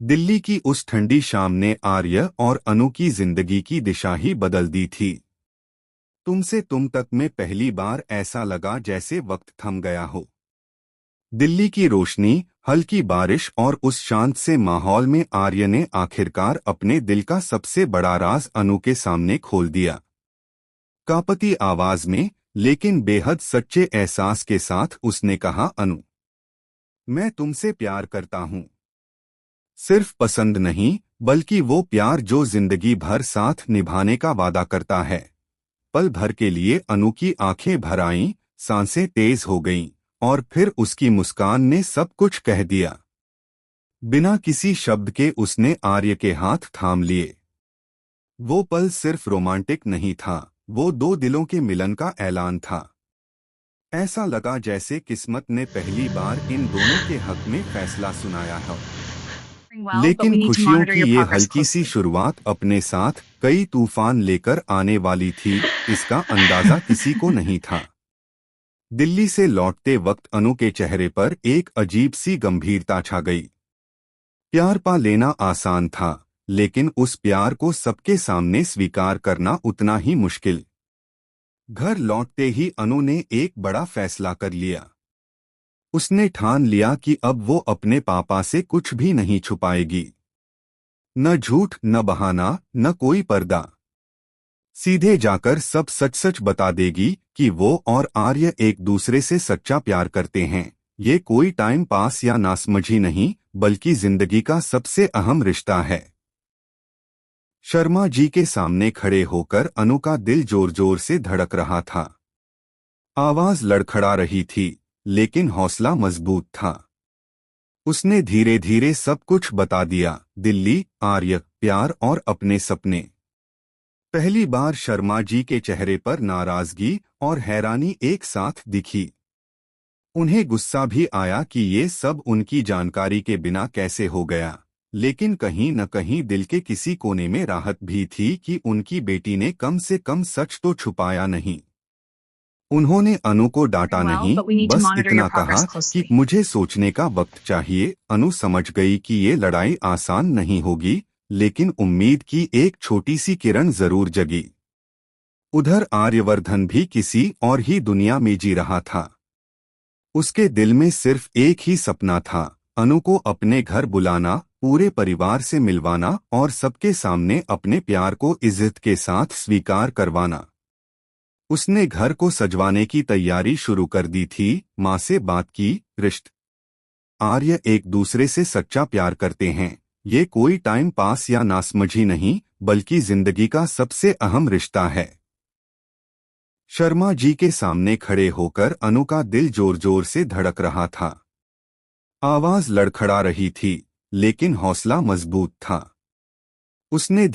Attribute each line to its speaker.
Speaker 1: दिल्ली की उस ठंडी शाम ने आर्य और अनु की जिंदगी की दिशा ही बदल दी थी। तुमसे तुम तक में पहली बार ऐसा लगा जैसे वक्त थम गया हो। दिल्ली की रोशनी, हल्की बारिश और उस शांत से माहौल में आर्य ने आखिरकार अपने दिल का सबसे बड़ा राज अनु के सामने खोल दिया। कांपती आवाज में, लेकिन बेहद सच्चे एहसास के साथ उसने कहा, अनु, मैं तुमसे प्यार करता हूँ। सिर्फ पसंद नहीं, बल्कि वो प्यार जो जिंदगी भर साथ निभाने का वादा करता है। पल भर के लिए अनु की आंखें भर आईं, सांसें तेज हो गईं, और फिर उसकी मुस्कान ने सब कुछ कह दिया। बिना किसी शब्द के उसने आर्य के हाथ थाम लिए। वो पल सिर्फ रोमांटिक नहीं था, वो दो दिलों के मिलन का ऐलान था। ऐसा लगा जैसे किस्मत ने पहली बार इन दोनों के हक में फैसला सुनाया है।
Speaker 2: well, but
Speaker 1: लेकिन
Speaker 2: we need to
Speaker 1: खुशियों
Speaker 2: monitor
Speaker 1: की
Speaker 2: your
Speaker 1: ये
Speaker 2: progress
Speaker 1: हल्की सी
Speaker 2: closely.
Speaker 1: शुरुआत अपने साथ कई तूफान लेकर आने वाली थी, इसका अंदाजा किसी को नहीं था। दिल्ली से लौटते वक्त अनु के चेहरे पर एक अजीब सी गंभीरता छा गई। प्यार पा लेना आसान था, लेकिन उस प्यार को सबके सामने स्वीकार करना उतना ही मुश्किल। घर लौटते ही अनु ने एक बड़ा फैसला कर लिया। उसने ठान लिया कि अब वो अपने पापा से कुछ भी नहीं छुपाएगी। न झूठ, न बहाना, न कोई पर्दा। सीधे जाकर सब सच सच बता देगी कि वो और आर्य एक दूसरे से सच्चा प्यार करते हैं। ये कोई टाइम पास या नासमझी नहीं, बल्कि जिंदगी का सबसे अहम रिश्ता है। शर्मा जी के सामने खड़े होकर अनु का दिल जोर जोर से धड़क रहा था। आवाज लड़खड़ा रही थी, लेकिन हौसला मजबूत था। उसने धीरे धीरे सब कुछ बता दिया, दिल्ली, आर्य, प्यार और अपने सपने। पहली बार शर्मा जी के चेहरे पर नाराजगी और हैरानी एक साथ दिखी। उन्हें गुस्सा भी आया कि ये सब उनकी जानकारी के बिना कैसे हो गया, लेकिन कहीं न कहीं दिल के किसी कोने में राहत भी थी कि उनकी बेटी ने कम से कम सच तो छुपाया नहीं। उन्होंने अनु को डांटा
Speaker 2: Well,
Speaker 1: नहीं,
Speaker 2: but we need to
Speaker 1: बस
Speaker 2: monitor your
Speaker 1: इतना
Speaker 2: progress
Speaker 1: कहा कि
Speaker 2: closely.
Speaker 1: मुझे सोचने का वक्त चाहिए। अनु समझ गई कि ये लड़ाई आसान नहीं होगी, लेकिन उम्मीद की एक छोटी सी किरण जरूर जगी। उधर आर्यवर्धन भी किसी और ही दुनिया में जी रहा था। उसके दिल में सिर्फ एक ही सपना था, अनु को अपने घर बुलाना, पूरे परिवार से मिलवाना और सबके सामने अपने प्यार को इज्जत के साथ स्वीकार करवाना। उसने घर को सजवाने की तैयारी शुरू कर दी थी, माँ से बात की, आर्य एक दूसरे से सच्चा प्यार करते हैं। ये कोई टाइम पास या नासमझी नहीं, बल्कि जिंदगी का सबसे अहम रिश्ता है। शर्मा जी के सामने खड़े होकर अनु का दिल जोर जोर से धड़क रहा था। आवाज लड़खड़ा रही थी, लेकिन हौसला मजबूत था। उसने